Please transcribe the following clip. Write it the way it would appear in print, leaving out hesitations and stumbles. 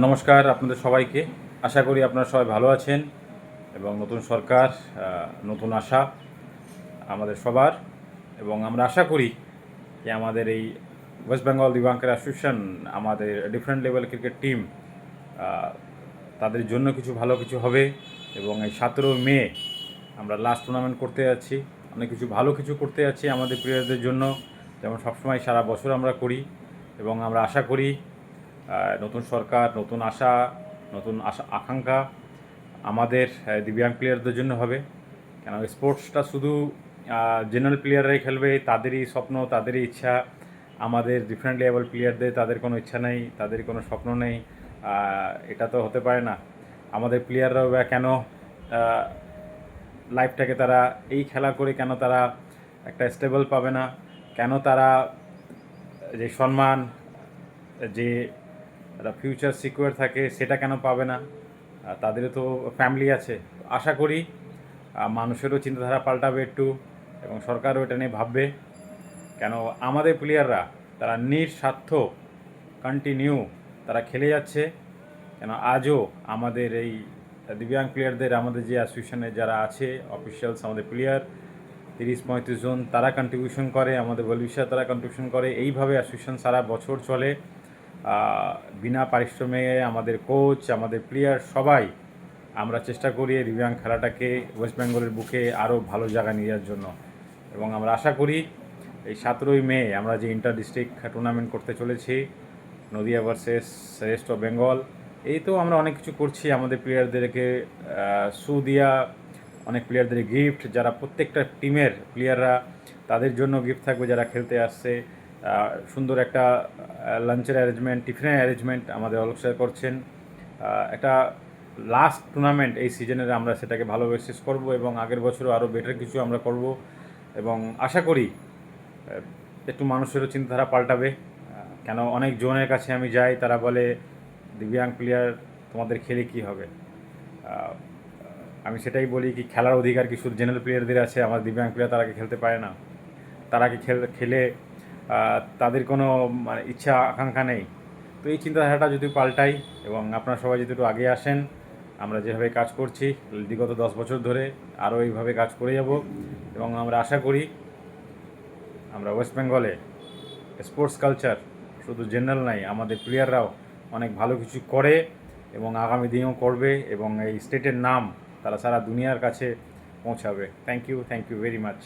নমস্কার আপনাদের সবাইকে। আশা করি আপনারা সবাই ভালো আছেন এবং নতুন সরকার, নতুন আশা আমাদের সবার। এবং আমরা আশা করি যে আমাদের এই ওয়েস্ট বেঙ্গল দিব্যাঙ্কের অ্যাসোসিয়েশন, আমাদের ডিফারেন্ট লেভেল ক্রিকেট টিম, তাদের জন্য কিছু ভালো কিছু হবে। এবং এই 17 মে আমরা লাস্ট টুর্নামেন্ট করতে যাচ্ছি, অনেক কিছু ভালো কিছু করতে যাচ্ছি আমাদের প্লেয়ারদের জন্য, যেমন সবসময় সারা বছর আমরা করি। এবং আমরা আশা করি নতুন সরকার, নতুন আশা, নতুন আকাঙ্ক্ষা আমাদের দিব্যাঙ্গ প্লেয়ারদের জন্য হবে। কেন স্পোর্টসটা শুধু জেনারেল প্লেয়াররাই খেলবে, তাদেরই স্বপ্ন, তাদেরই ইচ্ছা। আমাদের ডিফারেন্ট লেভেল প্লেয়ারদের তাদের কোনো ইচ্ছা নেই, তাদের কোনো স্বপ্ন নেই। এটা তো হতে পারে না। আমাদের প্লেয়াররাও বা কেন লাইফটাকে তারা এই খেলা করে কেন তারা একটা স্টেবল পাবে না, কেন তারা যে সম্মান, যে একটা ফিউচার সিকিউর থাকে সেটা কেন পাবে না? তাদেরও তো ফ্যামিলি আছে। আশা করি মানুষেরও চিন্তাধারা পাল্টাবে একটু, এবং সরকারও এটা নিয়ে ভাববে। কেন আমাদের প্লেয়াররা তারা নিঃস্বার্থ কন্টিনিউ তারা খেলে যাচ্ছে। কেন আজও আমাদের এই দিব্যাঙ্গ প্লেয়ারদের, আমাদের যে অ্যাসোসিয়েশনে যারা আছে অফিসিয়ালস, আমাদের প্লেয়ার 30-35 জন তারা কন্ট্রিবিউশন করে, আমাদের ভবিষ্যৎ তারা কন্ট্রিবিউশন করে। এইভাবে অ্যাসোসিয়েশন সারা বছর চলে বিনা পারিশ্রমিকে। আমাদের কোচ, আমাদের প্লেয়ার সবাই আমরা চেষ্টা করি দিব্যাঙ্গ খেলাটাকে ওয়েস্ট বেঙ্গলের বুকে আরও ভালো জায়গা নিয়ে যাওয়ার জন্য। এবং আমরা আশা করি এই 17 মে আমরা যে ইন্টার ডিস্ট্রিক্ট টুর্নামেন্ট করতে চলেছি, Nadia versus rest of Bengal, এই তো আমরা অনেক কিছু করছি। আমাদের প্লেয়ারদেরকে শু দিয়া, অনেক প্লেয়ারদের গিফট, যারা প্রত্যেকটা টিমের প্লেয়াররা তাদের জন্য গিফট থাকবে যারা খেলতে আসছে। সুন্দর একটা লাঞ্চের অ্যারেঞ্জমেন্ট, টিফিনের অ্যারেঞ্জমেন্ট আমাদের অলোক স্যার করছেন। একটা লাস্ট টুর্নামেন্ট এই সিজনের, আমরা সেটাকে ভালোভাবে শেষ করবো এবং আগের বছরও আরও বেটার কিছু আমরা করব। এবং আশা করি একটু মানুষেরও চিন্তাধারা পাল্টাবে। কেন অনেক জনের কাছে আমি যাই, তারা বলে দিব্যাঙ্গ প্লেয়ার তোমাদের খেলে কি হবে? আমি সেটাই বলি কি খেলার অধিকার কি শুধু জেনারেল প্লেয়ারদের আছে? আমার দিব্যাঙ্গ প্লেয়ার তারা কি খেলতে পারে না? তারা কি খেলে তাদের কোনো মানে ইচ্ছা আকাঙ্ক্ষা নেই? তো এই চিন্তাধারাটা যদি পাল্টাই এবং আপনারা সবাই যদি একটু আগে আসেন, আমরা যেভাবে কাজ করছি বিগত 10 বছর ধরে আরও এইভাবে কাজ করে যাব। এবং আমরা আশা করি আমরা ওয়েস্ট বেঙ্গলে স্পোর্টস কালচার শুধু জেনারেল নাই, আমাদের প্লেয়াররাও অনেক ভালো কিছু করে এবং আগামী দিনেও করবে, এবং এই স্টেটের নাম তারা সারা দুনিয়ার কাছে পৌঁছাবে। Thank you very much.